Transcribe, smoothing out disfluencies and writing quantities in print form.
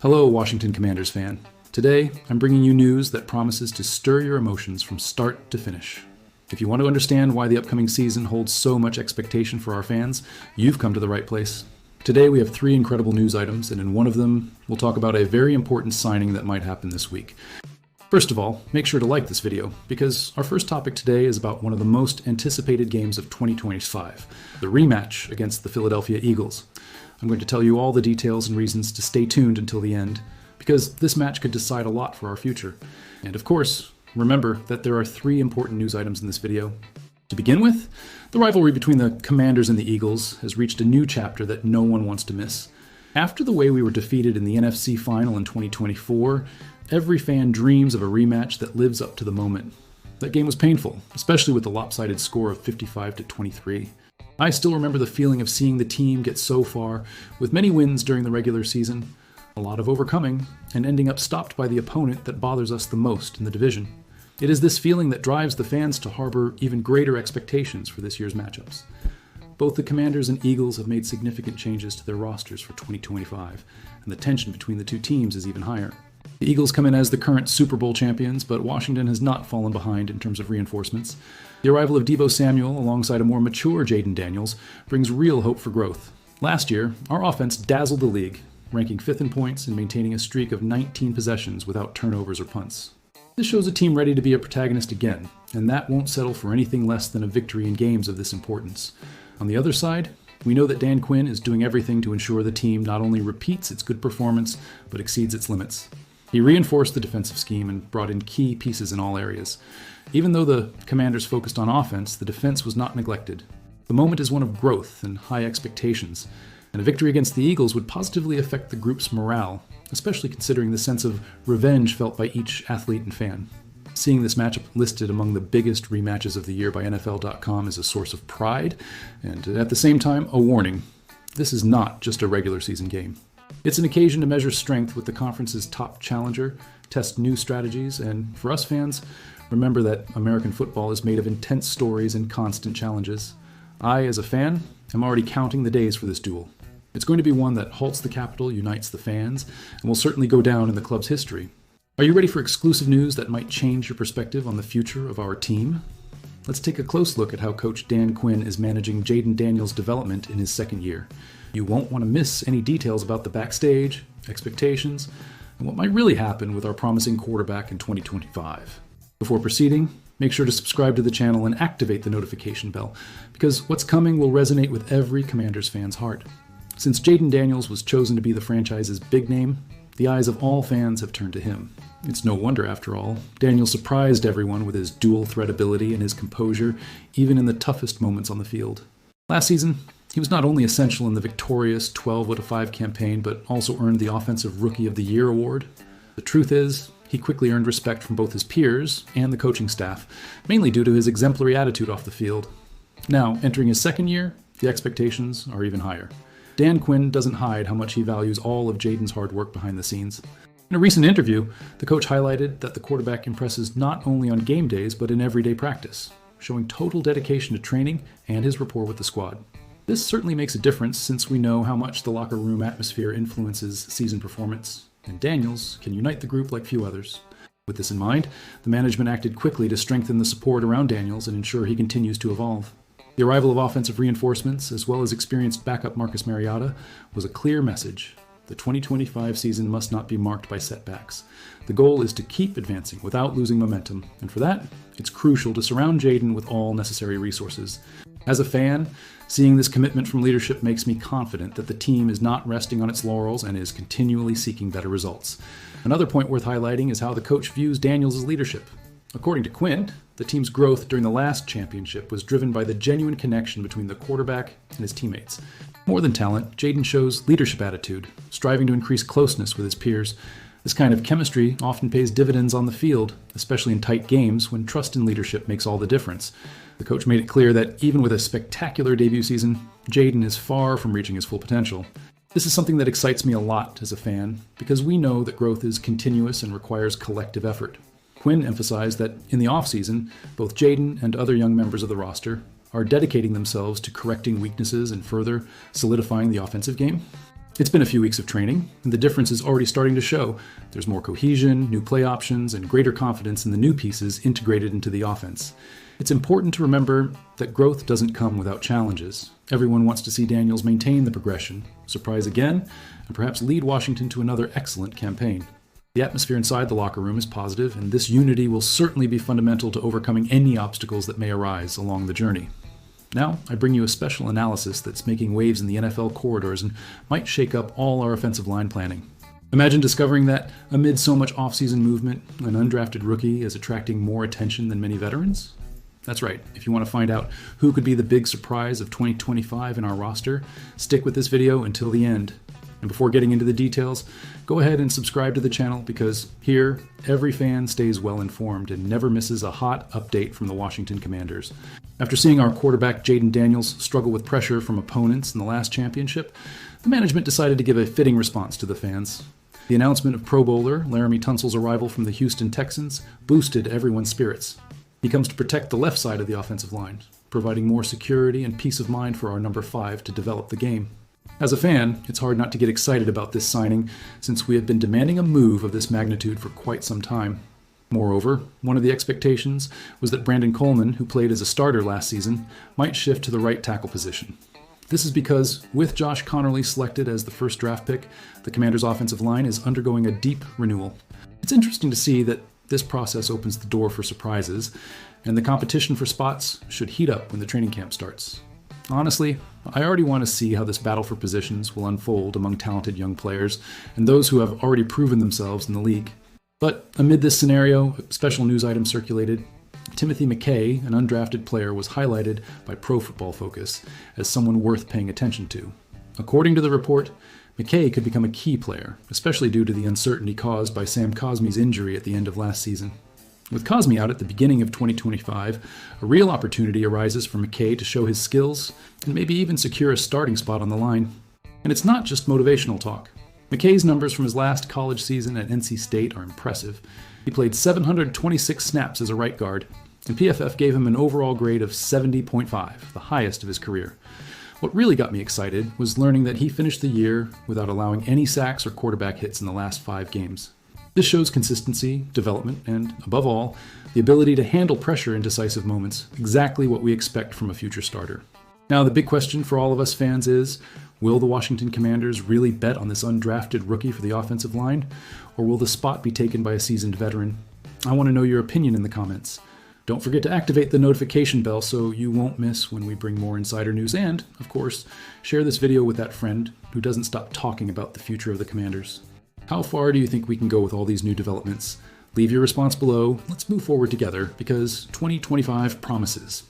Hello, Washington Commanders fan. Today, I'm bringing you news that promises to stir your emotions from start to finish. If you want to understand why the upcoming season holds so much expectation for our fans, you've come to the right place. Today, we have 3 incredible news items, and in one of them, we'll talk about a very important signing that might happen this week. First of all, make sure to like this video, because our first topic today is about one of the most anticipated games of 2025, the rematch against the Philadelphia Eagles. I'm going to tell you all the details and reasons to stay tuned until the end, because this match could decide a lot for our future. And of course, remember that there are 3 important news items in this video. To begin with, the rivalry between the Commanders and the Eagles has reached a new chapter that no one wants to miss. After the way we were defeated in the NFC final in 2024, every fan dreams of a rematch that lives up to the moment. That game was painful, especially with the lopsided score of 55-23. I still remember the feeling of seeing the team get so far, with many wins during the regular season, a lot of overcoming, and ending up stopped by the opponent that bothers us the most in the division. It is this feeling that drives the fans to harbor even greater expectations for this year's matchups. Both the Commanders and Eagles have made significant changes to their rosters for 2025, and the tension between the two teams is even higher. The Eagles come in as the current Super Bowl champions, but Washington has not fallen behind in terms of reinforcements. The arrival of Deebo Samuel alongside a more mature Jaden Daniels brings real hope for growth. Last year, our offense dazzled the league, ranking 5th in points and maintaining a streak of 19 possessions without turnovers or punts. This shows a team ready to be a protagonist again, and that won't settle for anything less than a victory in games of this importance. On the other side, we know that Dan Quinn is doing everything to ensure the team not only repeats its good performance, but exceeds its limits. He reinforced the defensive scheme and brought in key pieces in all areas. Even though the Commanders focused on offense, the defense was not neglected. The moment is one of growth and high expectations, and a victory against the Eagles would positively affect the group's morale, especially considering the sense of revenge felt by each athlete and fan. Seeing this matchup listed among the biggest rematches of the year by NFL.com is a source of pride, and at the same time, a warning. This is not just a regular season game. It's an occasion to measure strength with the conference's top challenger, test new strategies, and for us fans, remember that American football is made of intense stories and constant challenges. I, as a fan, am already counting the days for this duel. It's going to be one that halts the capital, unites the fans, and will certainly go down in the club's history. Are you ready for exclusive news that might change your perspective on the future of our team? Let's take a close look at how Coach Dan Quinn is managing Jaden Daniels' development in his second year. You won't want to miss any details about the backstage, expectations, and what might really happen with our promising quarterback in 2025. Before proceeding, make sure to subscribe to the channel and activate the notification bell, because what's coming will resonate with every Commanders fan's heart. Since Jaden Daniels was chosen to be the franchise's big name, the eyes of all fans have turned to him. It's no wonder, after all, Daniels surprised everyone with his dual-threat ability and his composure, even in the toughest moments on the field. Last season, he was not only essential in the victorious 12-5 campaign, but also earned the Offensive Rookie of the Year award. The truth is, he quickly earned respect from both his peers and the coaching staff, mainly due to his exemplary attitude off the field. Now, entering his second year, the expectations are even higher. Dan Quinn doesn't hide how much he values all of Jaden's hard work behind the scenes. In a recent interview, the coach highlighted that the quarterback impresses not only on game days, but in everyday practice, showing total dedication to training and his rapport with the squad. This certainly makes a difference since we know how much the locker room atmosphere influences season performance, and Daniels can unite the group like few others. With this in mind, the management acted quickly to strengthen the support around Daniels and ensure he continues to evolve. The arrival of offensive reinforcements, as well as experienced backup Marcus Mariota, was a clear message. The 2025 season must not be marked by setbacks. The goal is to keep advancing without losing momentum, and for that, it's crucial to surround Jaden with all necessary resources. As a fan, seeing this commitment from leadership makes me confident that the team is not resting on its laurels and is continually seeking better results. Another point worth highlighting is how the coach views Daniels' leadership. According to Quinn, the team's growth during the last championship was driven by the genuine connection between the quarterback and his teammates. More than talent, Jaden shows leadership attitude, striving to increase closeness with his peers. This kind of chemistry often pays dividends on the field, especially in tight games when trust in leadership makes all the difference. The coach made it clear that even with a spectacular debut season, Jaden is far from reaching his full potential. This is something that excites me a lot as a fan, because we know that growth is continuous and requires collective effort. Quinn emphasized that in the offseason, both Jaden and other young members of the roster are dedicating themselves to correcting weaknesses and further solidifying the offensive game. It's been a few weeks of training, and the difference is already starting to show. There's more cohesion, new play options, and greater confidence in the new pieces integrated into the offense. It's important to remember that growth doesn't come without challenges. Everyone wants to see Daniels maintain the progression, surprise again, and perhaps lead Washington to another excellent campaign. The atmosphere inside the locker room is positive, and this unity will certainly be fundamental to overcoming any obstacles that may arise along the journey. Now, I bring you a special analysis that's making waves in the NFL corridors and might shake up all our offensive line planning. Imagine discovering that, amid so much offseason movement, an undrafted rookie is attracting more attention than many veterans. That's right, if you want to find out who could be the big surprise of 2025 in our roster, stick with this video until the end. And before getting into the details, go ahead and subscribe to the channel because here, every fan stays well informed and never misses a hot update from the Washington Commanders. After seeing our quarterback Jaden Daniels struggle with pressure from opponents in the last championship, the management decided to give a fitting response to the fans. The announcement of Pro Bowler Laramie Tunsil's arrival from the Houston Texans boosted everyone's spirits. He comes to protect the left side of the offensive line, providing more security and peace of mind for our number 5 to develop the game. As a fan, it's hard not to get excited about this signing, since we have been demanding a move of this magnitude for quite some time. Moreover, one of the expectations was that Brandon Coleman, who played as a starter last season, might shift to the right tackle position. This is because, with Josh Connerly selected as the first draft pick, the Commanders' offensive line is undergoing a deep renewal. It's interesting to see that this process opens the door for surprises, and the competition for spots should heat up when the training camp starts. Honestly, I already want to see how this battle for positions will unfold among talented young players and those who have already proven themselves in the league. But amid this scenario, a special news item circulated. Timothy McKay, an undrafted player, was highlighted by Pro Football Focus as someone worth paying attention to. According to the report, McKay could become a key player, especially due to the uncertainty caused by Sam Cosmi's injury at the end of last season. With Cosmi out at the beginning of 2025, a real opportunity arises for McKay to show his skills and maybe even secure a starting spot on the line. And it's not just motivational talk. McKay's numbers from his last college season at NC State are impressive. He played 726 snaps as a right guard, and PFF gave him an overall grade of 70.5, the highest of his career. What really got me excited was learning that he finished the year without allowing any sacks or quarterback hits in the last 5 games. This shows consistency, development, and, above all, the ability to handle pressure in decisive moments, exactly what we expect from a future starter. Now, the big question for all of us fans is, will the Washington Commanders really bet on this undrafted rookie for the offensive line, or will the spot be taken by a seasoned veteran? I want to know your opinion in the comments. Don't forget to activate the notification bell so you won't miss when we bring more insider news, and, of course, share this video with that friend who doesn't stop talking about the future of the Commanders. How far do you think we can go with all these new developments? Leave your response below. Let's move forward together because 2025 promises.